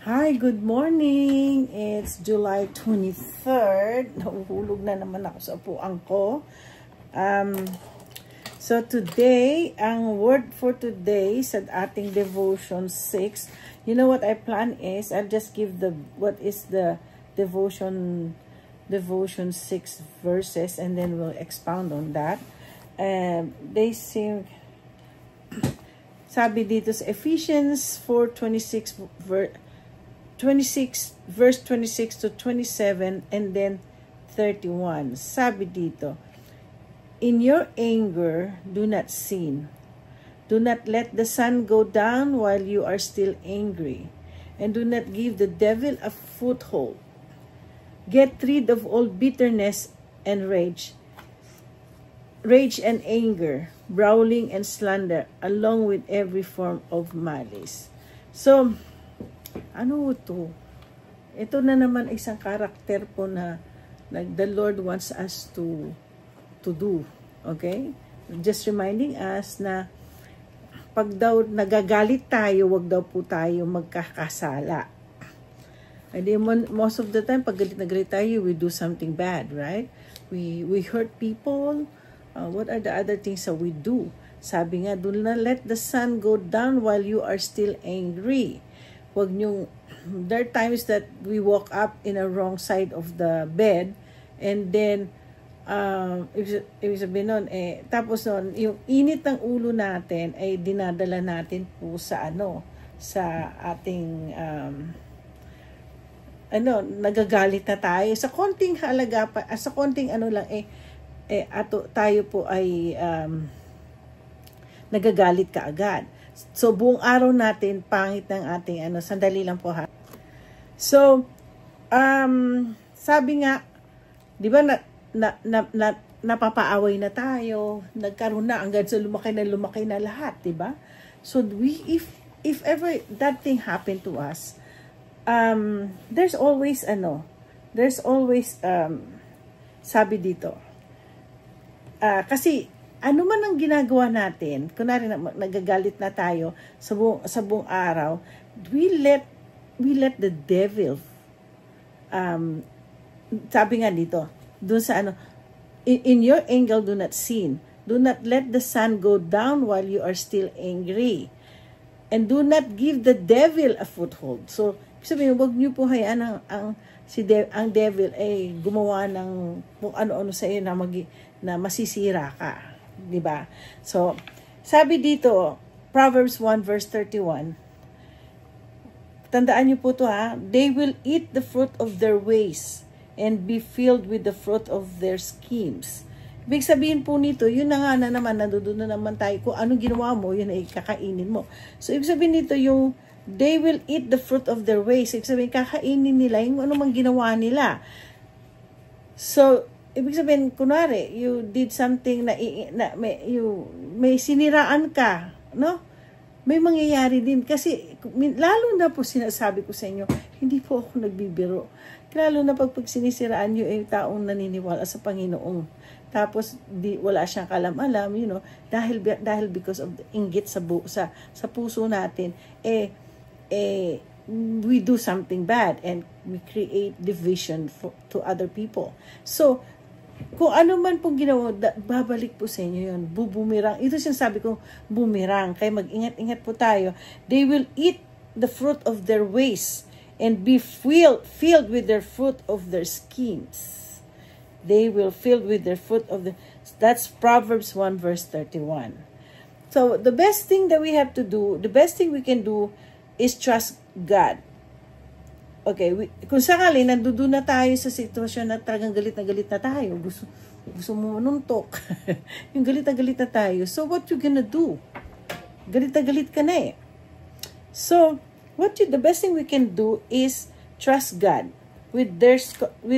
Hi, good morning. It's July 23rd. Nahuhulog na naman ako sa upuan ko. So today, ang word for today sa ating devotion 6. You know what I plan is, I'll just give what is the devotion 6 verses, and then we'll expound on that. They seem, sabi dito sa Ephesians 4:26 verse 26 to 27, and then 31. Sabi dito, in your anger, do not sin. Do not let the sun go down while you are still angry, and do not give the devil a foothold. Get rid of all bitterness and rage and anger, brawling and slander, along with every form of malice. So, ano to? Ito na naman isang karakter po na the Lord wants us to do. Okay? Just reminding us na pag daw nagagalit tayo, wag daw po tayo magkakasala. And most of the time, pag galit na galit tayo, we do something bad, right? We hurt people. What are the other things that we do? Sabi nga, do not let the sun go down while you are still angry. Wag niyong, there are times that we walk up in a wrong side of the bed, and then ibig sabihin nun, tapos nun, yung init ng ulo natin ay dinadala natin po sa sa ating nagagalit na tayo sa konting halaga pa, sa konting tayo po ay nagagalit kaagad. So, buong araw natin, pangit ng ating sandali lang po ha. So, sabi nga, di ba napapaaway na tayo, nagkaroon na, hanggang sa lumaki na lahat, di ba? So, if ever that thing happened to us, there's always, sabi dito, kasi, ano man ang ginagawa natin, kunwari nagagalit na tayo sa buong araw, we let the devil, sabi nga dito, dun sa in your anger do not sin. Do not let the sun go down while you are still angry. And do not give the devil a foothold. So, sabihin, wag niyo po hayaan ang devil ay gumawa ng kung ano-ano sa iyo na masisira ka. Diba? So, sabi dito, Proverbs 1 verse 31, tandaan niyo po to ha, they will eat the fruit of their ways and be filled with the fruit of their schemes. Ibig sabihin po nito, yun na nga na naman, nandoon na naman tayo, kung anong ginawa mo, yun ay kakainin mo. So, ibig sabihin nito, yung they will eat the fruit of their ways. Ibig sabihin, kakainin nila yung ano mang ginawa nila. So, ibig sabihin, kunwari, you did something may siniraan ka, no? May mangyayari din. Kasi, lalo na po sinasabi ko sa inyo, hindi po ako nagbibiro. Lalo na pag sinisiraan nyo ay taong naniniwala sa Panginoon. Tapos, wala siyang kalam-alam, dahil because of the inggit sa puso natin, we do something bad and we create division to other people. So, kung ano man pong ginawa, babalik po sa inyo yun. Bubumirang. Ito sinasabi kong bumirang. Kaya mag-ingat-ingat po tayo. They will eat the fruit of their ways and be filled with their fruit of their schemes. They will filled with their fruit of that's Proverbs 1 verse 31. So, the best thing that we have to do, the best thing we can do is trust God. Okay, kung sakali, nandoon na tayo sa sitwasyon na talagang galit na tayo, gusto mo manuntok, yung galit na tayo, so what you gonna do? Galit ka na eh. So, the best thing we can do is trust God with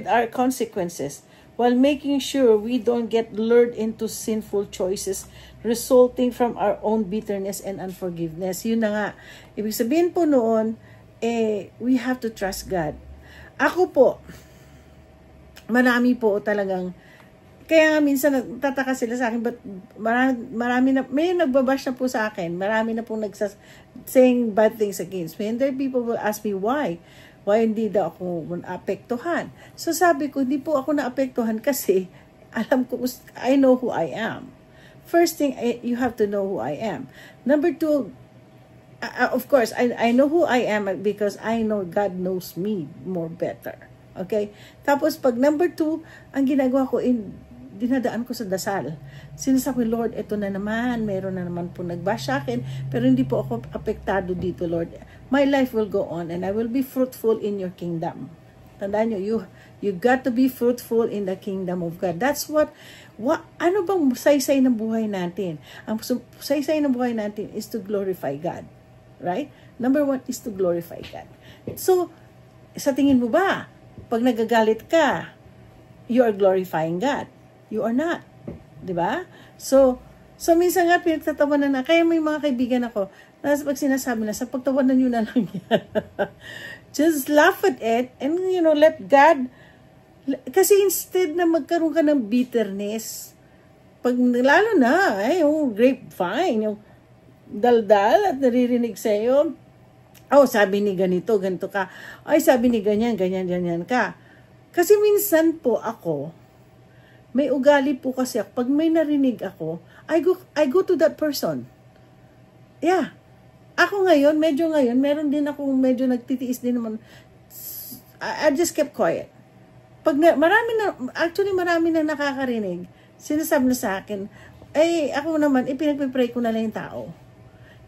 our consequences, while making sure we don't get lured into sinful choices resulting from our own bitterness and unforgiveness. Yun na nga. Ibig sabihin po noon, we have to trust God. Ako po, marami po talagang Kaya nga minsan nagtataka sila sa akin, but marami na, may nagbabash na po sa akin, marami na po saying bad things against me. And then people will ask me why hindi daw ako naapektuhan. So sabi ko, hindi po ako naapektuhan kasi alam ko, I know who I am. First thing, you have to know who I am. Number two, of course, I know who I am because I know God knows me more better. Okay? Tapos pag number two, ang ginagawa ko, dinadaan ko sa dasal. Sinasabi, Lord, ito na naman, meron na naman po nagbash sa akin, pero hindi po ako apektado dito, Lord. My life will go on and I will be fruitful in your kingdom. Tandaan nyo, you got to be fruitful in the kingdom of God. That's what ano bang saysay ng buhay natin? Ang saysay ng buhay natin is to glorify God. Right? Number one is to glorify God. So, sa tingin mo ba, pag nagagalit ka, you are glorifying God. You are not. Diba? So minsan nga pinagtatawanan na. Kaya may mga kaibigan ako, na pag sinasabi na, sa pagtawanan nyo na lang yan. Just laugh at it and, let God. Kasi instead na magkaroon ka ng bitterness, pag lalo na, yung grapevine, yung daldal at naririnig sa'yo, sabi ni ganito ka. Sabi ni ganyan ka. Kasi minsan po ako, may ugali po kasi ako. Pag may narinig ako, I go to that person. Yeah. Ako ngayon, meron din ako medyo nagtitiis din naman. I just kept quiet. Pag marami na nakakarinig, sinasabi na sa akin, ako naman, pinagpipray ko na lang yung tao.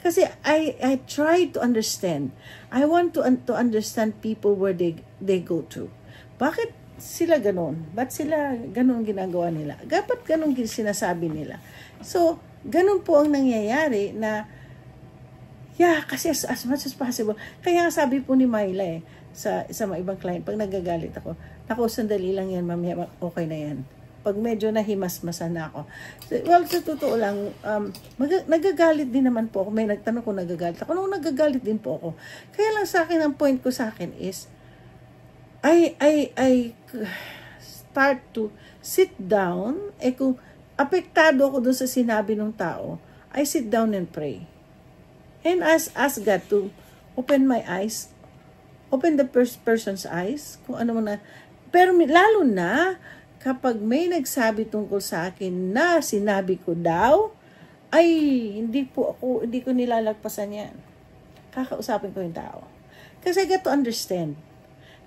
Kasi I try to understand. I want to understand people where they go to. Bakit sila ganon? Ba't sila ganon ginagawa nila? Dapat ganon sinasabi nila. So, ganon po ang nangyayari na, kasi as much as possible. Kaya sabi po ni Myla sa mga ibang client, pag nagagalit ako, sandali lang yan, mamaya, okay na yan. Pag medyo nahimasmasan na ako. Well, sa totoo lang, nagagalit din naman po ako. May nagtanong kung nagagalit ako. Nagagalit din po ako. Kaya lang sa akin, ang point ko sa akin is, I start to sit down, kung apektado ako dun sa sinabi ng tao, I sit down and pray. And ask God to open my eyes, open the person's eyes, kung ano man na. Pero lalo na, kapag may nagsabi tungkol sa akin na sinabi ko daw, hindi ko nilalagpasan yan. Kakausapin ko yung tao. Kasi I got to understand.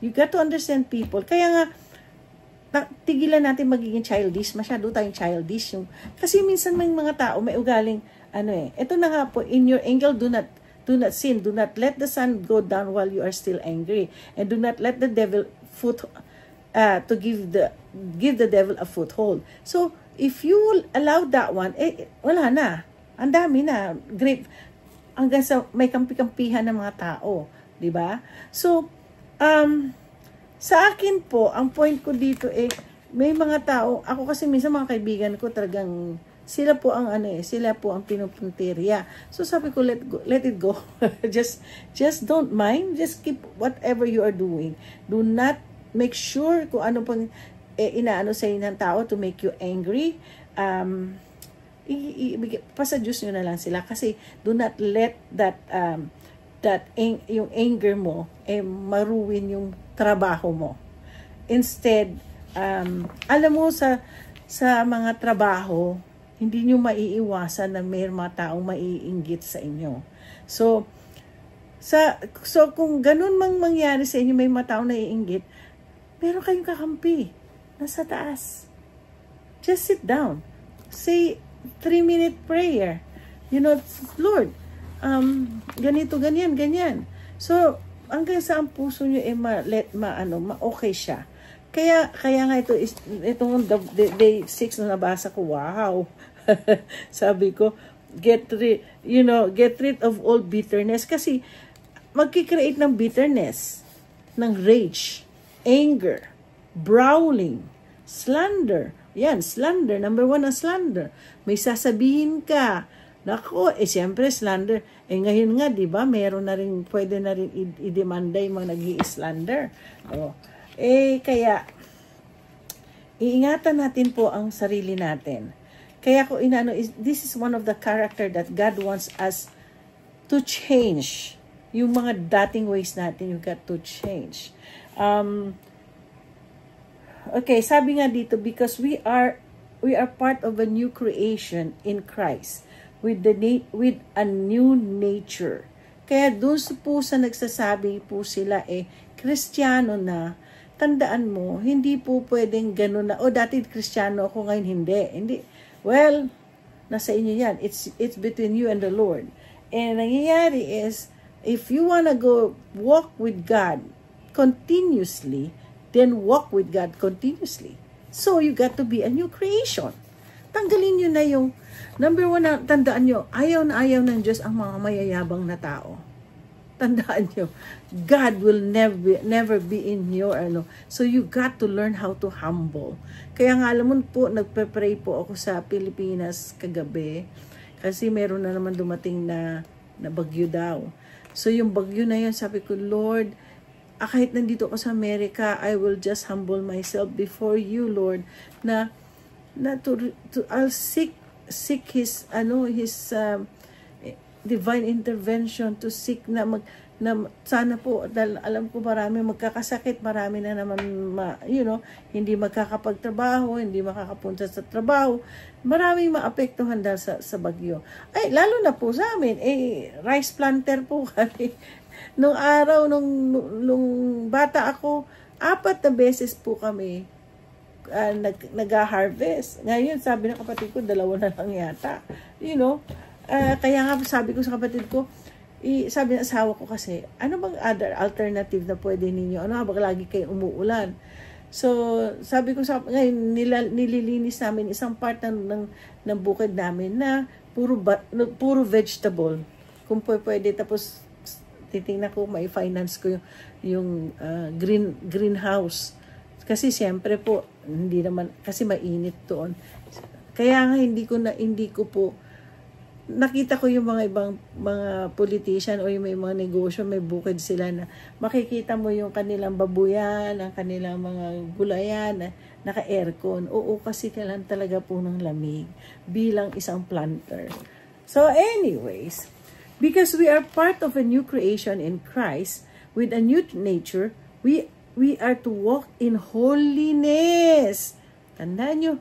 You got to understand people. Kaya nga, tigilan natin magiging childish. Masyado tayong childish. Kasi minsan may mga tao, may ugaling, ito na nga po, in your anger, do not sin. Do not let the sun go down while you are still angry. And do not let the devil to give the devil a foothold. So, if you will allow that one, wala na. Ang dami na. Grape. Hanggang sa may kampi-kampihan ng mga tao. Diba? So, sa akin po, ang point ko dito may mga tao, ako kasi minsan mga kaibigan ko talagang, sila po ang pinupuntirya. So sabi ko, let it go. just don't mind, just keep whatever you are doing. Do not make sure kung ano pang inaano sa inyo ng tao to make you angry. Pasa Diyos nyo na lang sila kasi do not let yung anger mo maruwin yung trabaho mo. Instead, alam mo sa mga trabaho, hindi nyo maiiwasan na may mga taong maiinggit sa inyo. So kung ganun mang mangyari sa inyo, may mga taong naiinggit, meron kayong kakampi nasa taas. Just sit down. Say 3-minute prayer. Lord, ganito, ganyan. So, hanggang sa ang puso nyo okay siya. Kaya nga itong day 6 na nabasa ko, wow. Sabi ko, get rid of all bitterness. Kasi, magkikreate ng bitterness, ng rage, anger, brawling, slander. Yan, slander. Number 1 ang slander. May sasabihin ka, nako, siyempre slander. Ngayon nga, di ba, pwede na rin i-demanda yung mga nag-i-slander. Kaya, Iingatan natin po ang sarili natin. Kaya ko this is one of the character that God wants us to change. Yung mga dating ways natin, you got to change. Okay, sabi nga dito, because we are part of a new creation in Christ with a new nature. Kaya doon po sa nagsasabi po sila Kristiyano na, tandaan mo, hindi po pwedeng ganun na, dati Kristiyano ako, ngayon hindi. Well, nasa inyo yan. It's between you and the Lord. And nangyayari is, if you wanna go walk with God continuously, then walk with God continuously. So, you got to be a new creation. Tanggalin nyo na yung, number one, tandaan nyo, ayaw na ayaw ng Diyos ang mga mayayabang na tao. Tandaan nyo, God will never be in your, so you got to learn how to humble. Kaya nga, alam mo po, nagpe-pray po ako sa Pilipinas kagabi, kasi meron na naman dumating na bagyo daw. So, yung bagyo na yun, sabi ko, Lord, kahit nandito ako sa Amerika, I will just humble myself before you, Lord, na I'll seek his divine intervention, to seek na sana po, dahil alam ko marami magkakasakit, marami na naman hindi magkakapagtrabaho, hindi makakapunta sa trabaho, maraming maapektuhan dahil sa bagyo. Lalo na po sa amin, rice planter po kami. Nung araw, nung bata ako, 4 na beses po kami nag-harvest. Ngayon, sabi ng kapatid ko, 2 na lang yata. Kaya nga sabi ko sa kapatid ko, sabi ng asawa ko kasi, ano bang other alternative na pwede ninyo? Ano habang lagi kayo umuulan? So, sabi ko, ngayon, nililinis namin isang part ng bukid namin na puro vegetable. Kung pwede, tapos titingnan ko, may finance ko yung greenhouse. Kasi siyempre po, hindi naman, kasi mainit doon. Kaya nga hindi ko po, nakita ko yung mga ibang mga politician o yung may mga negosyo, may bukid sila na makikita mo yung kanilang babuyan, ang kanilang mga gulayan na naka-aircon. Oo, kasi kailan talaga po ng lamig bilang isang planter. So anyways, because we are part of a new creation in Christ with a new nature, we are to walk in holiness. Tandaan nyo,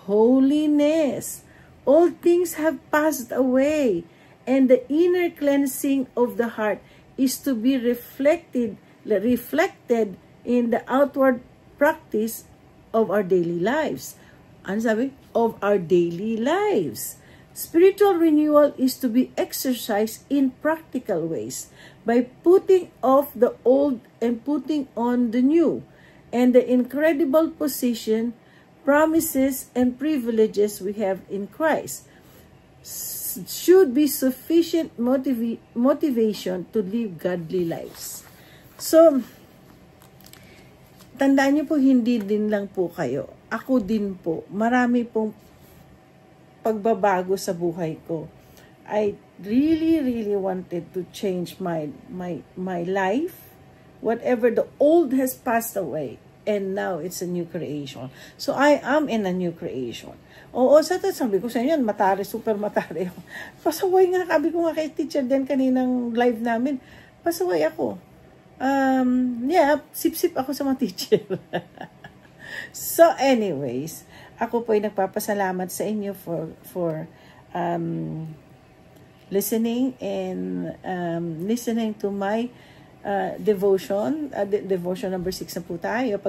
holiness. All things have passed away, and the inner cleansing of the heart is to be reflected in the outward practice of our daily lives. Ano sabi? Of our daily lives. Spiritual renewal is to be exercised in practical ways by putting off the old and putting on the new, and the incredible position, promises, and privileges we have in Christ should be sufficient motivation to live godly lives. So, tandaan niyo po, hindi din lang po kayo. Ako din po, marami pong pagbabago sa buhay ko. I really wanted to change my life. Whatever, the old has passed away. And now, it's a new creation. So, I am in a new creation. Oo, sabi ko sa inyo, super matari ako. Pasaway nga, sabi ko nga kay teacher din kaninang live namin, pasaway ako. Sip-sip ako sa mga teacher. So, anyways, ako po ay nagpapasalamat sa inyo for listening and listening to my devotion. Devotion number 6 na po tayo.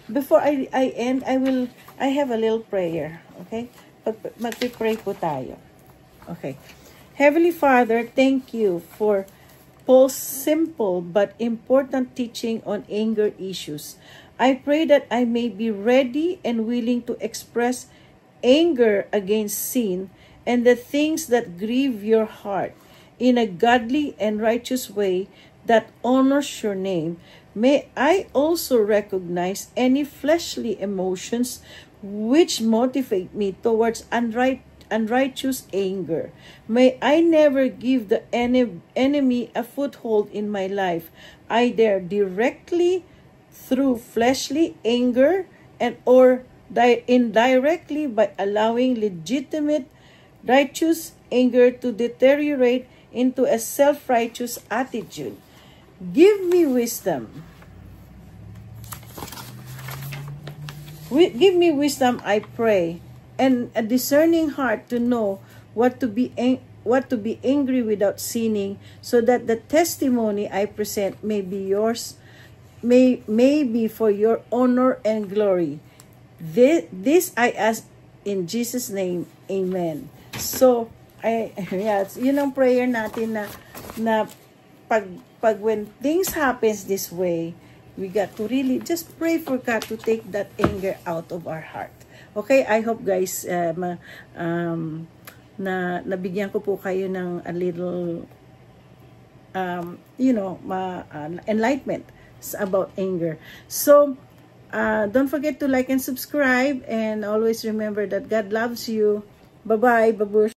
Before I end, I have a little prayer. Okay? Magpipray po tayo. Okay. Heavenly Father, thank you for Paul's simple but important teaching on anger issues. I pray that I may be ready and willing to express anger against sin and the things that grieve your heart in a godly and righteous way that honors your name. May I also recognize any fleshly emotions which motivate me towards unrighteous anger. May I never give the enemy a foothold in my life, either directly through fleshly anger or indirectly by allowing legitimate righteous anger to deteriorate into a self-righteous attitude. Give me wisdom. Give me wisdom, I pray, and a discerning heart to know what to be angry without sinning, so that the testimony I present may be yours, may be for your honor and glory. This I ask in Jesus' name, Amen. So, yes, yun ang prayer natin na pag when things happens this way, we got to really just pray for God to take that anger out of our heart. Okay, I hope guys, na nabigyan ko po kayo ng a little, enlightenment about anger. So, don't forget to like and subscribe, and always remember that God loves you. Bye-bye, babush.